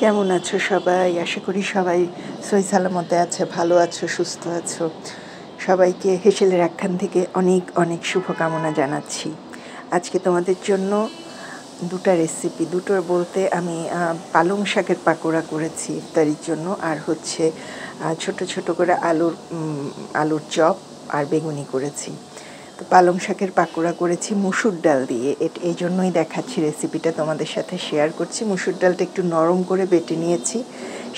কেমন আছো সবাই? আশা করি সবাই সহি সালামতে আছে, ভালো আছো, সুস্থ আছো। সবাইকে হেসেলের আখ্যান থেকে অনেক অনেক শুভকামনা জানাচ্ছি। আজকে তোমাদের জন্য দুটো রেসিপি, দুটো বলতে আমি পালং শাকের পাকোড়া করেছি ইফতারির জন্য, আর হচ্ছে ছোট ছোট করে আলুর চপ আর বেগুনি করেছি। তো পালং শাকের পাকোড়া করেছি মুসুর ডাল দিয়ে, এই জন্যই দেখাচ্ছি রেসিপিটা তোমাদের সাথে শেয়ার করছি। মুসুর ডালটা একটু নরম করে বেটে নিয়েছি,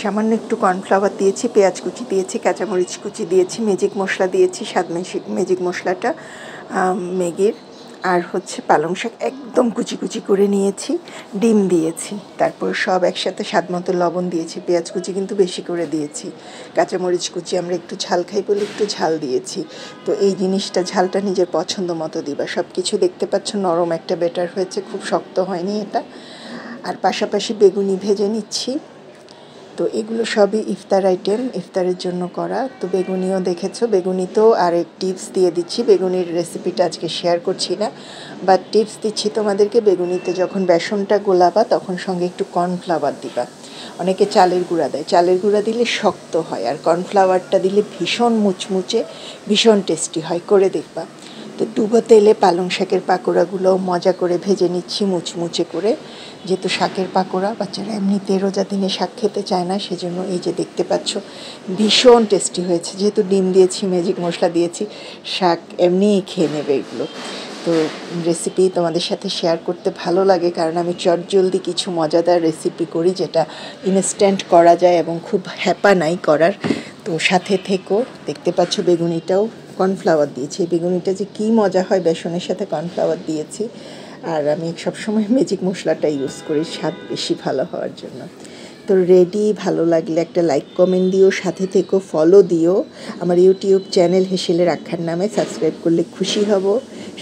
সামান্য একটু কর্নফ্লাওয়ার দিয়েছি, পেঁয়াজ কুচি দিয়েছি, কাঁচামরিচ কুচি দিয়েছি, ম্যাজিক মশলা দিয়েছি, স্বাদ ম্যাজিক মশলাটা ম্যাগির, আর হচ্ছে পালং শাক একদম কুচি কুচি করে নিয়েছি, ডিম দিয়েছি, তারপর সব একসাথে স্বাদ মতো লবণ দিয়েছি, পেঁয়াজ কুচি কিন্তু বেশি করে দিয়েছি, কাঁচামরিচ কুচি আমরা একটু ঝাল খাই বলে একটু ঝাল দিয়েছি। তো এই জিনিসটা ঝালটা নিজের পছন্দ মতো দিবা। সব কিছু দেখতে পাচ্ছ নরম একটা ব্যাটার হয়েছে, খুব শক্ত হয়নি এটা। আর পাশাপাশি বেগুনি ভেজে নিচ্ছি। তো এগুলো সবই ইফতার আইটেম, ইফতারের জন্য করা। তো বেগুনিও দেখেছো, বেগুনিতেও আরেক টিপস দিয়ে দিচ্ছি। বেগুনির রেসিপিটা আজকে শেয়ার করছি না, বাট টিপস দিচ্ছি তোমাদেরকে। বেগুনিতে যখন বেসনটা গোলাবা তখন সঙ্গে একটু কর্নফ্লাওয়ার দিবা। অনেকে চালের গুঁড়া দেয়, চালের গুঁড়া দিলে শক্ত হয়, আর কর্নফ্লাওয়ারটা দিলে ভীষণ মুচমুচে, ভীষণ টেস্টি হয়, করে দেখবা। তো ডুবো তেলে পালং শাকের পাকোড়াগুলোও মজা করে ভেজে নিচ্ছি মুচমুচে করে। যেহেতু শাকের পাকোড়া, বাচ্চারা এমনিতে রোজা দিনে শাক খেতে চায় না, সেজন্য এই যে দেখতে পাচ্ছ ভীষণ টেস্টি হয়েছে। যেহেতু ডিম দিয়েছি, ম্যাজিক মশলা দিয়েছি, শাক এমনিই খেয়ে নেবে এগুলো। তো রেসিপি তোমাদের সাথে শেয়ার করতে ভালো লাগে, কারণ আমি চটজলদি কিছু মজাদার রেসিপি করি যেটা ইনস্ট্যান্ট করা যায় এবং খুব হ্যাপা নাই করার। তো সাথে থেকো। দেখতে পাচ্ছ বেগুনিটাও কর্নফ্লাওয়ার দিয়েছি। বেগুনিটা যে কী মজা হয় বেসনের সাথে কর্নফ্লাওয়ার দিয়েছি। আর আমি সবসময় ম্যাজিক মশলাটা ইউজ করি স্বাদ বেশি ভালো হওয়ার জন্য। তো রেডি। ভালো লাগলে একটা লাইক কমেন্ট দিও, সাথে থেকো, ফলো দিও। আমার ইউটিউব চ্যানেল হেসেলের আখ্যান নামে সাবস্ক্রাইব করলে খুশি হব।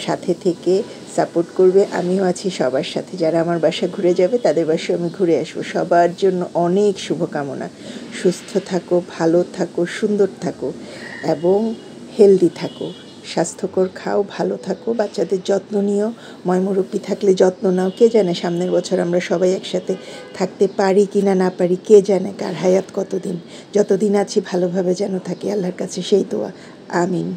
সাথে থেকে সাপোর্ট করবে। আমিও আছি সবার সাথে, যারা আমার বাসা ঘুরে যাবে তাদের বাসায় আমি ঘুরে আসবো। সবার জন্য অনেক শুভকামনা। সুস্থ থাকো, ভালো থাকো, সুন্দর থাকো এবং হেলদি থাকো। স্বাস্থ্যকর খাও, ভালো থাকো, বাচ্চাদের যত্ন নিও। ময়মুরব্বি থাকলে যত্ন নাও। কে জানে সামনের বছর আমরা সবাই একসাথে থাকতে পারি কি না পারি, কে জানে কার হায়াত কতদিন। যতদিন আছি ভালোভাবে যেন থাকি, আল্লাহর কাছে সেই দোয়া। আমিন।